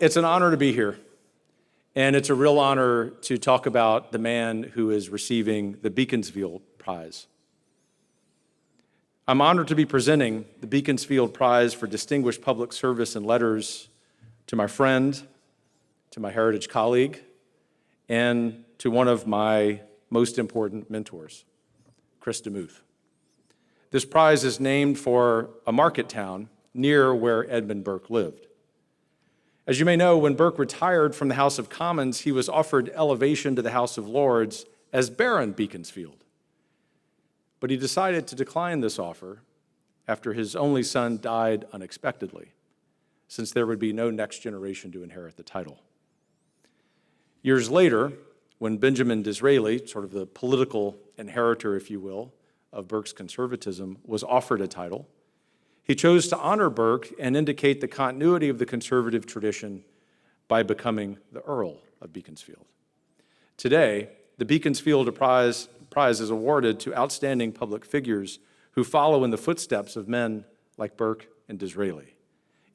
It's an honor to be here, and it's a real honor to talk about the man who is receiving the Beaconsfield Prize. I'm honored to be presenting the Beaconsfield Prize for Distinguished Public Service and Letters to my friend, to my Heritage colleague, and to one of my most important mentors, Chris DeMuth. This prize is named for a market town near where Edmund Burke lived. As you may know, when Burke retired from the House of Commons, he was offered elevation to the House of Lords as Baron Beaconsfield. But he decided to decline this offer after his only son died unexpectedly, since there would be no next generation to inherit the title. Years later, when Benjamin Disraeli, sort of the political inheritor, if you will, of Burke's conservatism, was offered a title, he chose to honor Burke and indicate the continuity of the conservative tradition by becoming the Earl of Beaconsfield. Today, the Beaconsfield Prize is awarded to outstanding public figures who follow in the footsteps of men like Burke and Disraeli,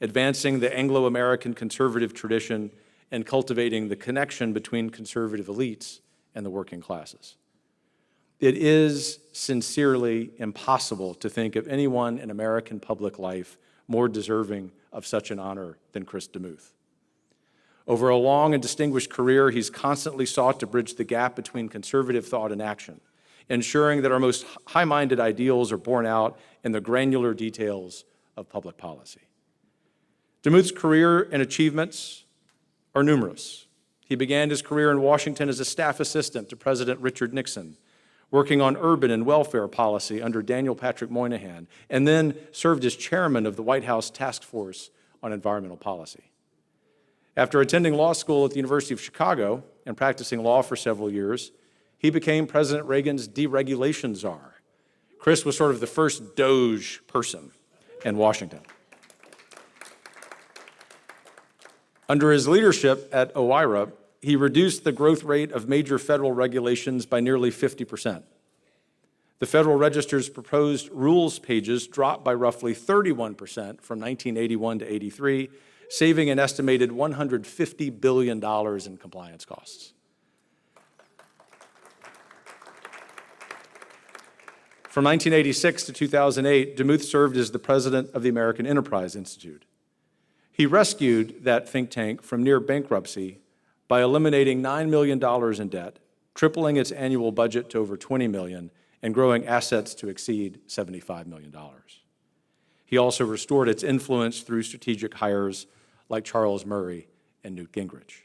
advancing the Anglo-American conservative tradition and cultivating the connection between conservative elites and the working classes. It is sincerely impossible to think of anyone in American public life more deserving of such an honor than Chris DeMuth. Over a long and distinguished career, he's constantly sought to bridge the gap between conservative thought and action, ensuring that our most high-minded ideals are borne out in the granular details of public policy. DeMuth's career and achievements are numerous. He began his career in Washington as a staff assistant to President Richard Nixon, working on urban and welfare policy under Daniel Patrick Moynihan, and then served as chairman of the White House Task Force on Environmental Policy. After attending law school at the University of Chicago and practicing law for several years, he became President Reagan's deregulation czar. Chris was sort of the first Doge person in Washington. Under his leadership at OIRA, he reduced the growth rate of major federal regulations by nearly 50%. The Federal Register's proposed rules pages dropped by roughly 31% from 1981 to 83, saving an estimated $150 billion in compliance costs. From 1986 to 2008, DeMuth served as the president of the American Enterprise Institute. He rescued that think tank from near bankruptcy by eliminating $9 million in debt, tripling its annual budget to over $20 million, and growing assets to exceed $75 million. He also restored its influence through strategic hires like Charles Murray and Newt Gingrich.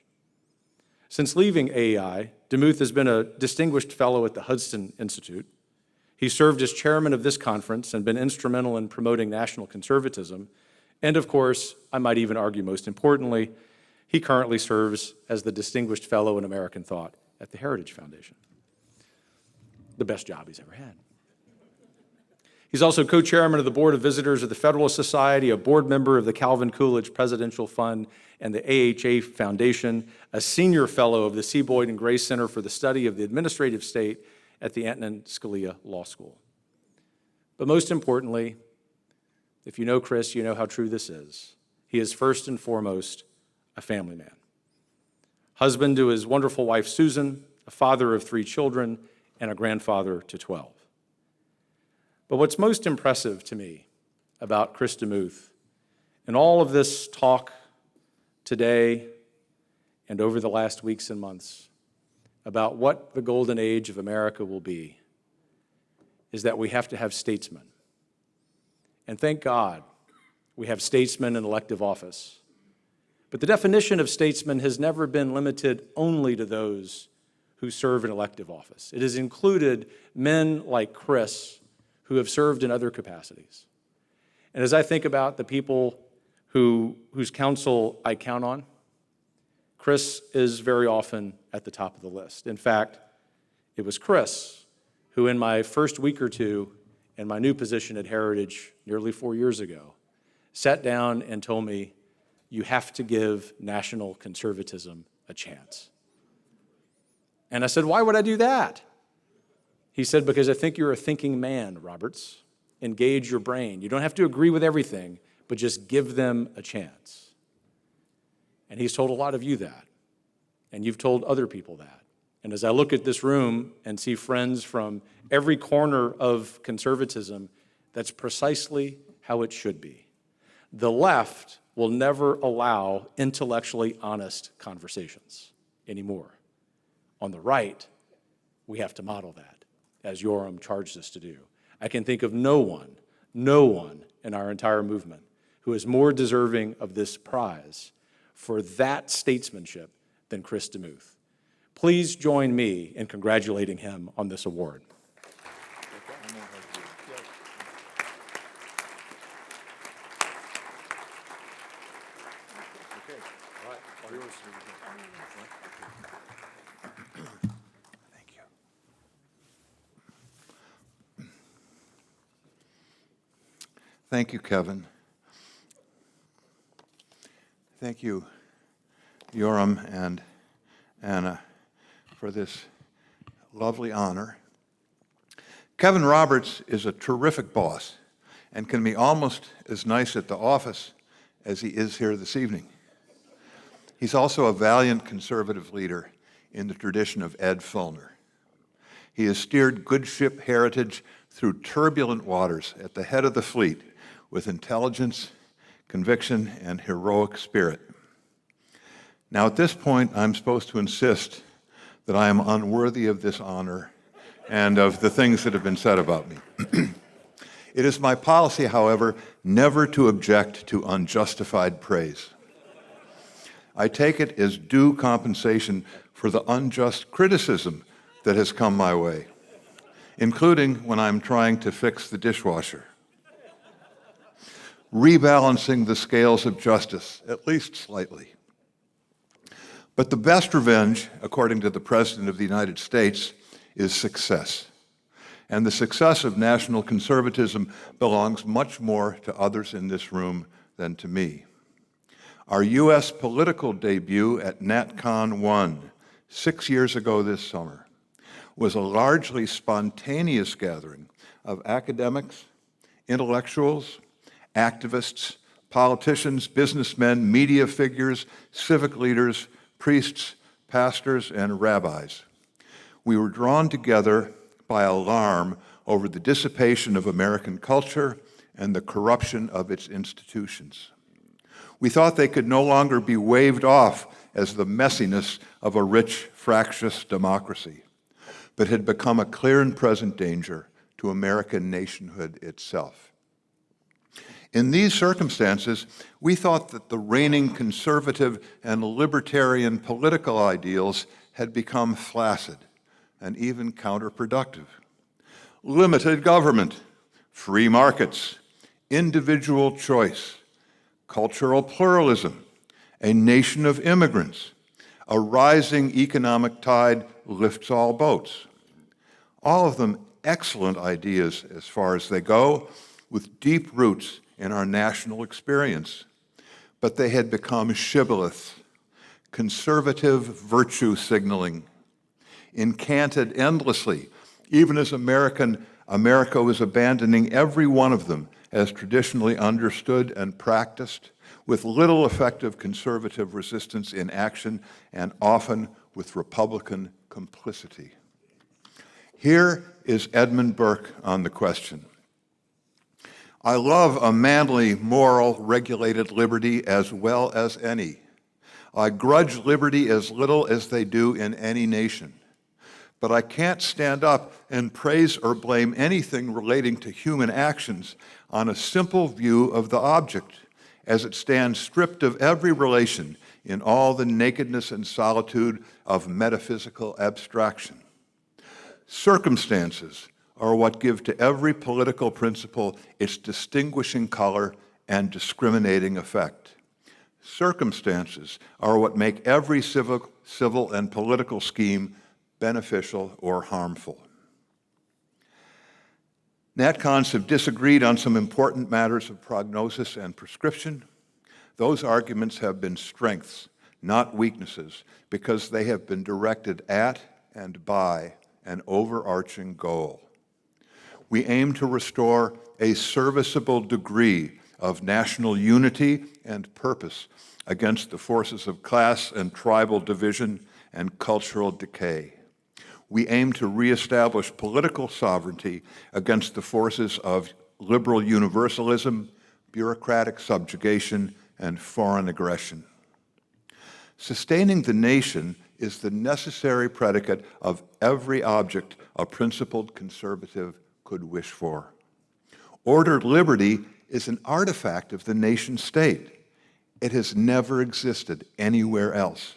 Since leaving AEI, DeMuth has been a distinguished fellow at the Hudson Institute. He served as chairman of this conference and been instrumental in promoting national conservatism. And of course, I might even argue most importantly, he currently serves as the Distinguished Fellow in American Thought at the Heritage Foundation. The best job he's ever had. He's also co-chairman of the Board of Visitors of the Federalist Society, a board member of the Calvin Coolidge Presidential Fund and the AHA Foundation, a senior fellow of the C. Boyd and Grace Center for the Study of the Administrative State at the Antonin Scalia Law School. But most importantly, if you know Chris, you know how true this is. He is first and foremost a family man. Husband to his wonderful wife, Susan, a father of 3 children, and a grandfather to 12. But what's most impressive to me about Chris DeMuth, and all of this talk today and over the last weeks and months about what the golden age of America will be, is that we have to have statesmen. And thank God we have statesmen in elective office. But the definition of statesman has never been limited only to those who serve in elective office. It has included men like Chris who have served in other capacities. And as I think about the people whose counsel I count on, Chris is very often at the top of the list. In fact, it was Chris who in my first week or two in my new position at Heritage nearly 4 years ago sat down and told me, you have to give national conservatism a chance. And I said, why would I do that? He said, because I think you're a thinking man, Roberts. Engage your brain. You don't have to agree with everything, but just give them a chance. And he's told a lot of you that. And you've told other people that. And as I look at this room and see friends from every corner of conservatism, that's precisely how it should be. The left will never allow intellectually honest conversations anymore. On the right, we have to model that, as Yoram charged us to do. I can think of no one in our entire movement who is more deserving of this prize for that statesmanship than Chris DeMuth. Please join me in congratulating him on this award. Thank you. Thank you, Kevin. Thank you, Yoram and Anna, for this lovely honor. Kevin Roberts is a terrific boss and can be almost as nice at the office as he is here this evening. He's also a valiant conservative leader in the tradition of Ed Fulner. He has steered good ship heritage through turbulent waters at the head of the fleet with intelligence, conviction, and heroic spirit. Now, at this point, I'm supposed to insist that I am unworthy of this honor and of the things that have been said about me. It is my policy, however, never to object to unjustified praise. I take it as due compensation for the unjust criticism that has come my way, including when I'm trying to fix the dishwasher. Rebalancing the scales of justice, at least slightly. But the best revenge, according to the President of the United States, is success. And the success of national conservatism belongs much more to others in this room than to me. Our U.S. political debut at NatCon 1, 6 years ago this summer, was a largely spontaneous gathering of academics, intellectuals, activists, politicians, businessmen, media figures, civic leaders, priests, pastors, and rabbis. We were drawn together by alarm over the dissipation of American culture and the corruption of its institutions. We thought they could no longer be waved off as the messiness of a rich, fractious democracy, but had become a clear and present danger to American nationhood itself. In these circumstances, we thought that the reigning conservative and libertarian political ideals had become flaccid and even counterproductive. Limited government, free markets, individual choice, cultural pluralism, a nation of immigrants, a rising economic tide lifts all boats. All of them excellent ideas as far as they go, with deep roots in our national experience. But they had become shibboleths, conservative virtue signaling, incanted endlessly, even as America was abandoning every one of them as traditionally understood and practiced, with little effective conservative resistance in action and often with Republican complicity. Here is Edmund Burke on the question. I love a manly, moral, regulated liberty as well as any. I grudge liberty as little as they do in any nation. But I can't stand up and praise or blame anything relating to human actions on a simple view of the object, as it stands stripped of every relation in all the nakedness and solitude of metaphysical abstraction. Circumstances are what give to every political principle its distinguishing color and discriminating effect. Circumstances are what make every civil and political scheme beneficial or harmful. NatCons have disagreed on some important matters of prognosis and prescription. Those arguments have been strengths, not weaknesses, because they have been directed at and by an overarching goal. We aim to restore a serviceable degree of national unity and purpose against the forces of class and tribal division and cultural decay. We aim to reestablish political sovereignty against the forces of liberal universalism, bureaucratic subjugation, and foreign aggression. Sustaining the nation is the necessary predicate of every object a principled conservative could wish for. Ordered liberty is an artifact of the nation-state. It has never existed anywhere else.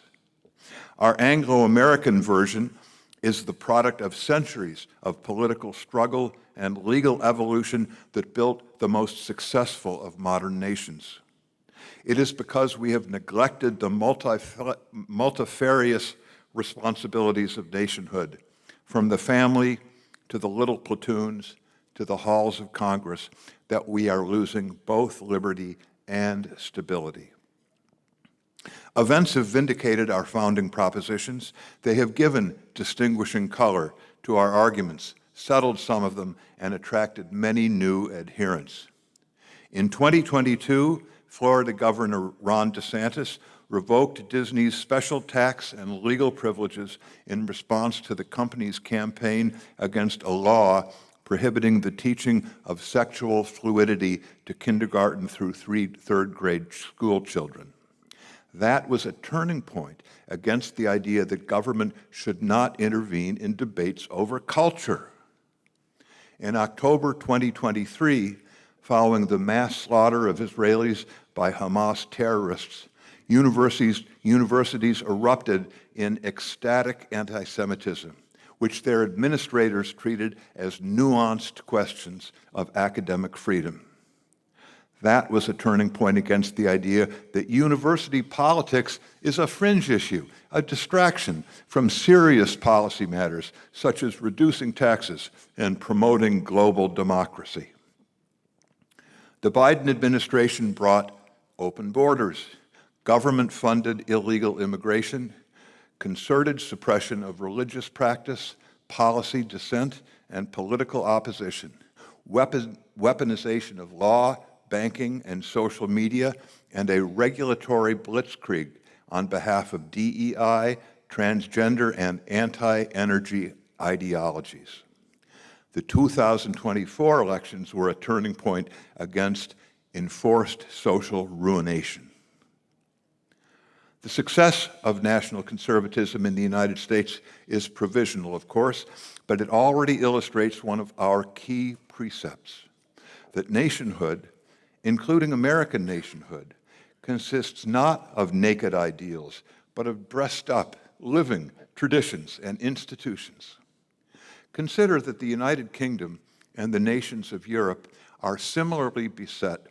Our Anglo-American version is the product of centuries of political struggle and legal evolution that built the most successful of modern nations. It is because we have neglected the multifarious responsibilities of nationhood, from the family to the little platoons to the halls of Congress, that we are losing both liberty and stability. Events have vindicated our founding propositions. They have given distinguishing color to our arguments, settled some of them, and attracted many new adherents. In 2022, Florida Governor Ron DeSantis revoked Disney's special tax and legal privileges in response to the company's campaign against a law prohibiting the teaching of sexual fluidity to kindergarten through third grade school children. That was a turning point against the idea that government should not intervene in debates over culture. In October 2023, following the mass slaughter of Israelis by Hamas terrorists, universities erupted in ecstatic anti-Semitism, which their administrators treated as nuanced questions of academic freedom. That was a turning point against the idea that university politics is a fringe issue, a distraction from serious policy matters such as reducing taxes and promoting global democracy. The Biden administration brought open borders, government-funded illegal immigration, concerted suppression of religious practice, policy dissent, and political opposition, weaponization of law, banking, and social media, and a regulatory blitzkrieg on behalf of DEI, transgender, and anti-energy ideologies. The 2024 elections were a turning point against enforced social ruination. The success of national conservatism in the United States is provisional, of course, but it already illustrates one of our key precepts, that nationhood, including American nationhood, consists not of naked ideals, but of dressed-up, living traditions and institutions. Consider that the United Kingdom and the nations of Europe are similarly beset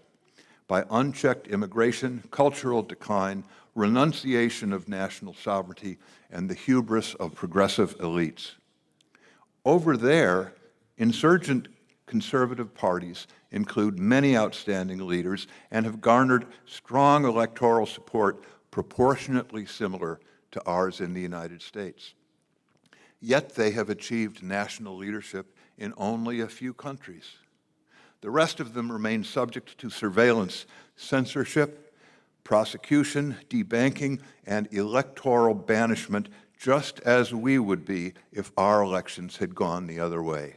by unchecked immigration, cultural decline, renunciation of national sovereignty, and the hubris of progressive elites. Over there, insurgent conservative parties include many outstanding leaders and have garnered strong electoral support proportionately similar to ours in the United States. Yet they have achieved national leadership in only a few countries. The rest of them remain subject to surveillance, censorship, prosecution, debanking, and electoral banishment, just as we would be if our elections had gone the other way.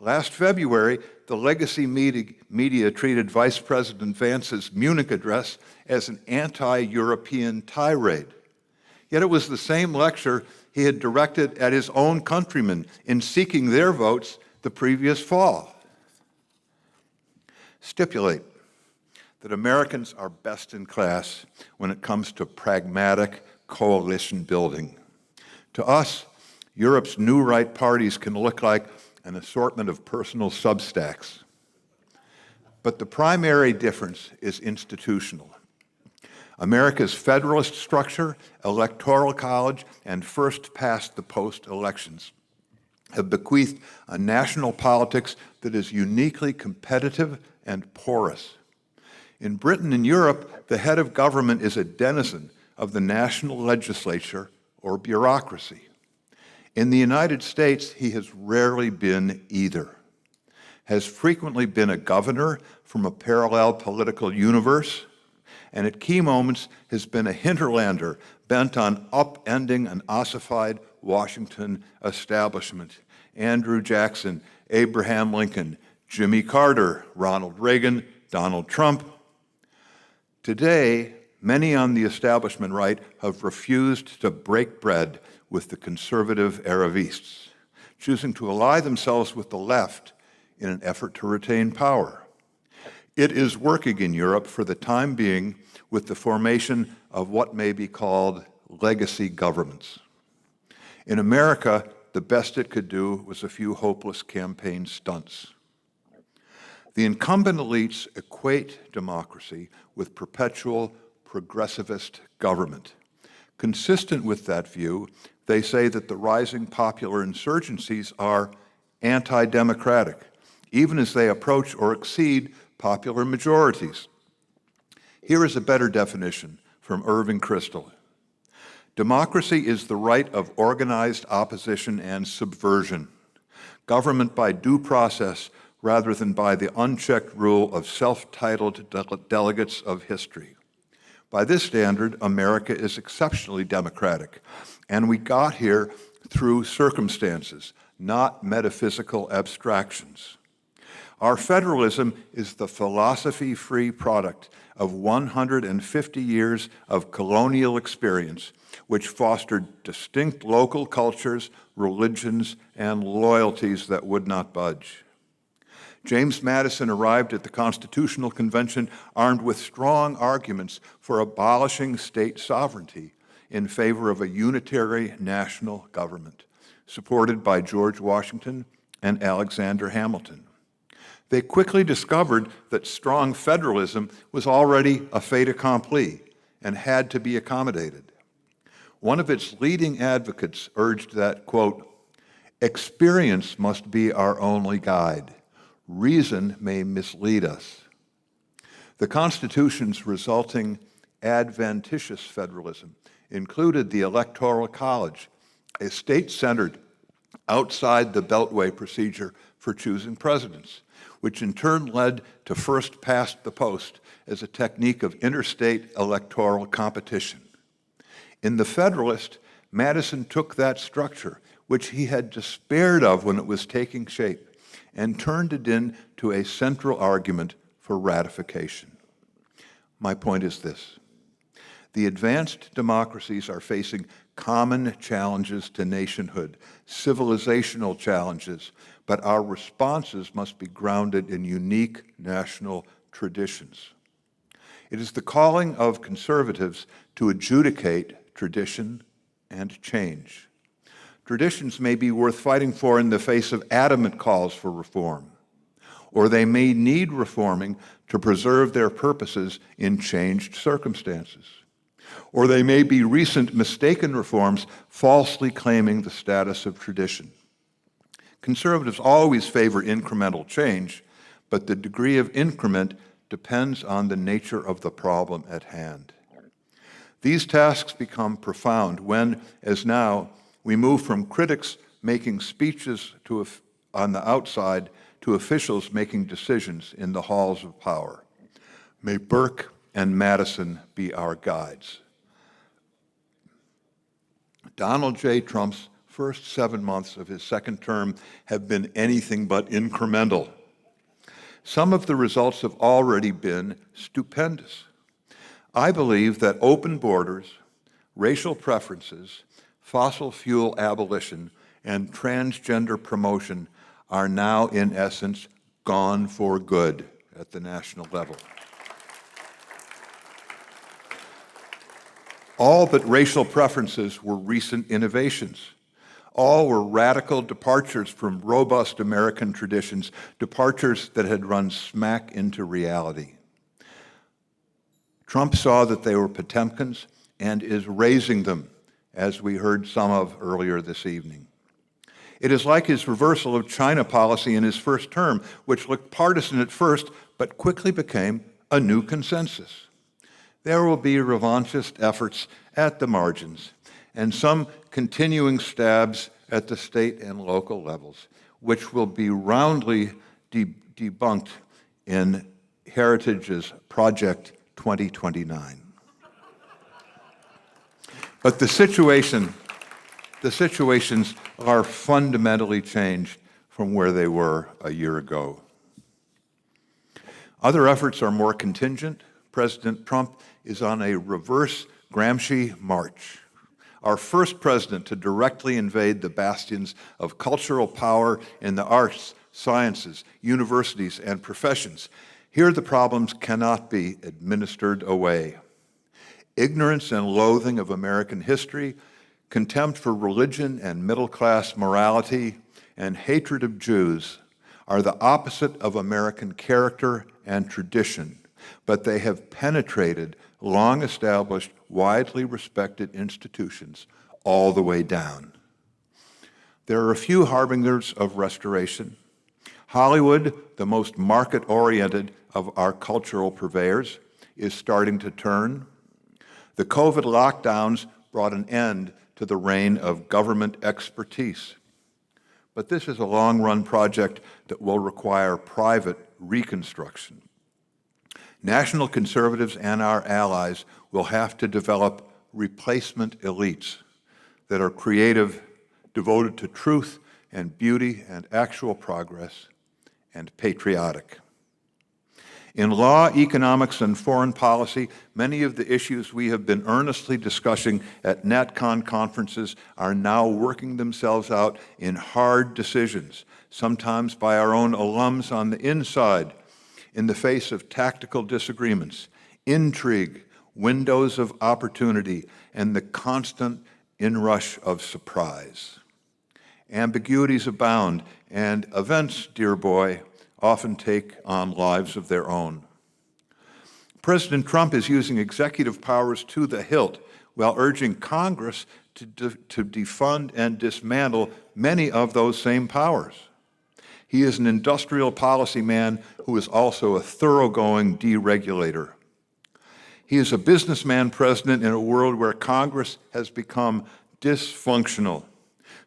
Last February, the legacy media treated Vice President Vance's Munich address as an anti-European tirade. Yet it was the same lecture he had directed at his own countrymen in seeking their votes the previous fall. Stipulate that Americans are best in class when it comes to pragmatic coalition building. To us, Europe's new right parties can look like an assortment of personal substacks. But the primary difference is institutional. America's federalist structure, electoral college, and first-past-the-post elections have bequeathed a national politics that is uniquely competitive and porous. In Britain and Europe, the head of government is a denizen of the national legislature or bureaucracy. In the United States, he has rarely been either. has frequently been a governor from a parallel political universe, and at key moments has been a hinterlander bent on upending an ossified Washington establishment. Andrew Jackson, Abraham Lincoln, Jimmy Carter, Ronald Reagan, Donald Trump. Today, many on the establishment right have refused to break bread with the conservative Arrivistes, choosing to ally themselves with the left in an effort to retain power. It is working in Europe for the time being with the formation of what may be called legacy governments. In America, the best it could do was a few hopeless campaign stunts. The incumbent elites equate democracy with perpetual progressivist government. Consistent with that view, they say that the rising popular insurgencies are anti-democratic, even as they approach or exceed popular majorities. Here is a better definition from Irving Kristol. Democracy is the right of organized opposition and subversion, government by due process rather than by the unchecked rule of self-titled delegates of history. By this standard, America is exceptionally democratic, and we got here through circumstances, not metaphysical abstractions. Our federalism is the philosophy-free product of 150 years of colonial experience, which fostered distinct local cultures, religions, and loyalties that would not budge. James Madison arrived at the Constitutional Convention armed with strong arguments for abolishing state sovereignty in favor of a unitary national government, supported by George Washington and Alexander Hamilton. They quickly discovered that strong federalism was already a fait accompli and had to be accommodated. One of its leading advocates urged that, quote, "Experience must be our only guide. Reason may mislead us." The Constitution's resulting adventitious federalism included the Electoral College, a state-centered, outside the Beltway procedure for choosing presidents, which in turn led to first past the post as a technique of interstate electoral competition. In the Federalist, Madison took that structure, which he had despaired of when it was taking shape, and turned it into a central argument for ratification. My point is this: the advanced democracies are facing common challenges to nationhood, civilizational challenges, but our responses must be grounded in unique national traditions. It is the calling of conservatives to adjudicate tradition and change. Traditions may be worth fighting for in the face of adamant calls for reform, or they may need reforming to preserve their purposes in changed circumstances. Or they may be recent mistaken reforms falsely claiming the status of tradition. Conservatives always favor incremental change, but the degree of increment depends on the nature of the problem at hand. These tasks become profound when, as now, we move from critics making speeches on the outside to officials making decisions in the halls of power. May Burke and Madison be our guides. Donald J. Trump's first 7 months of his second term have been anything but incremental. Some of the results have already been stupendous. I believe that open borders, racial preferences, fossil fuel abolition, and transgender promotion are now, in essence, gone for good at the national level. All but racial preferences were recent innovations. All were radical departures from robust American traditions, departures that had run smack into reality. Trump saw that they were Potemkins and is raising them, as we heard some of earlier this evening. It is like his reversal of China policy in his first term, which looked partisan at first, but quickly became a new consensus. There will be revanchist efforts at the margins, and some continuing stabs at the state and local levels, which will be roundly debunked in Heritage's Project 2029. But the situations are fundamentally changed from where they were a year ago. Other efforts are more contingent. President Trump is on a reverse Gramsci march. Our first president to directly invade the bastions of cultural power in the arts, sciences, universities, and professions. Here the problems cannot be administered away. Ignorance and loathing of American history, contempt for religion and middle-class morality, and hatred of Jews are the opposite of American character and tradition, but they have penetrated long-established, widely respected institutions all the way down. There are a few harbingers of restoration. Hollywood, the most market-oriented of our cultural purveyors, is starting to turn. The COVID lockdowns brought an end to the reign of government expertise. But this is a long-run project that will require private reconstruction. National conservatives and our allies will have to develop replacement elites that are creative, devoted to truth and beauty and actual progress, and patriotic. In law, economics, and foreign policy, many of the issues we have been earnestly discussing at NatCon conferences are now working themselves out in hard decisions, sometimes by our own alums on the inside, in the face of tactical disagreements, intrigue, windows of opportunity, and the constant inrush of surprise. Ambiguities abound, and events, dear boy, often take on lives of their own. President Trump is using executive powers to the hilt while urging Congress to defund and dismantle many of those same powers. He is an industrial policy man who is also a thoroughgoing deregulator. He is a businessman president in a world where Congress has become dysfunctional,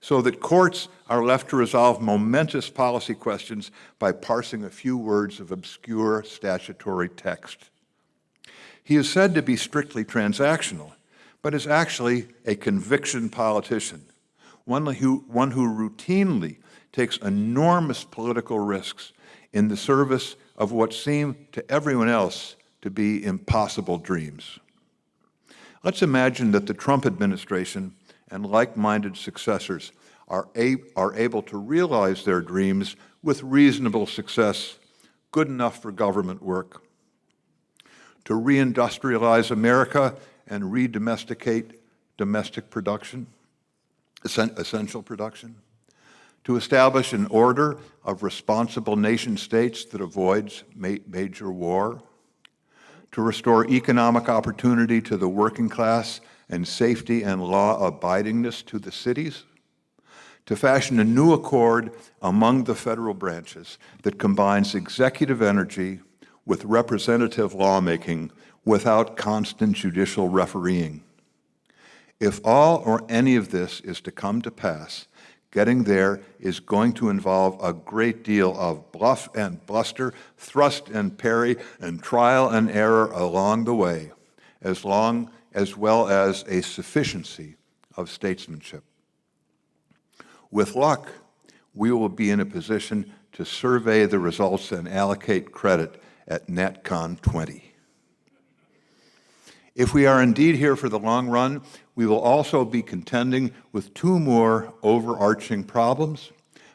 so that courts are left to resolve momentous policy questions by parsing a few words of obscure statutory text. He is said to be strictly transactional, but is actually a conviction politician, one who routinely takes enormous political risks in the service of what seem to everyone else to be impossible dreams. Let's imagine that the Trump administration and like-minded successors are able to realize their dreams with reasonable success, good enough for government work, to reindustrialize America and redomesticate domestic production, essential production, to establish an order of responsible nation-states that avoids major war, to restore economic opportunity to the working class and safety and law-abidingness to the cities, to fashion a new accord among the federal branches that combines executive energy with representative lawmaking without constant judicial refereeing. If all or any of this is to come to pass, getting there is going to involve a great deal of bluff and bluster, thrust and parry, and trial and error along the way, as well as a sufficiency of statesmanship. With luck, we will be in a position to survey the results and allocate credit at NatCon 20. If we are indeed here for the long run, we will also be contending with two more overarching problems.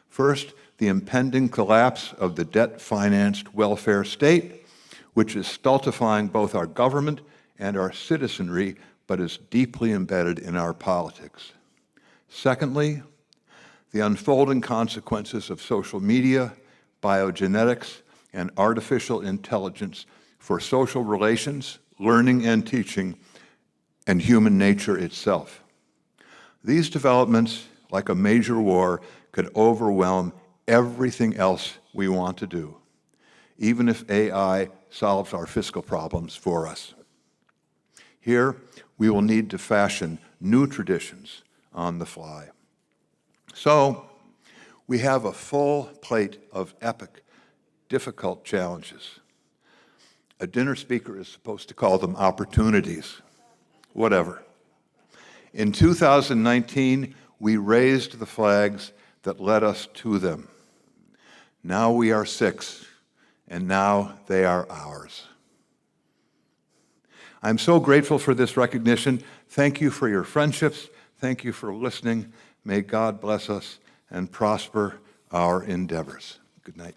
First, the impending collapse of the debt-financed welfare state, which is stultifying both our government and our citizenry, but is deeply embedded in our politics. Secondly, the unfolding consequences of social media, biogenetics, and artificial intelligence for social relations, learning and teaching, and human nature itself. These developments, like a major war, could overwhelm everything else we want to do, even if AI solves our fiscal problems for us. Here, we will need to fashion new traditions on the fly. So, we have a full plate of epic difficult challenges. A dinner speaker is supposed to call them opportunities, whatever. In 2019, we raised the flags that led us to them. Now we are 6, and now they are ours. I'm so grateful for this recognition. Thank you for your friendships. Thank you for listening. May God bless us and prosper our endeavors. Good night.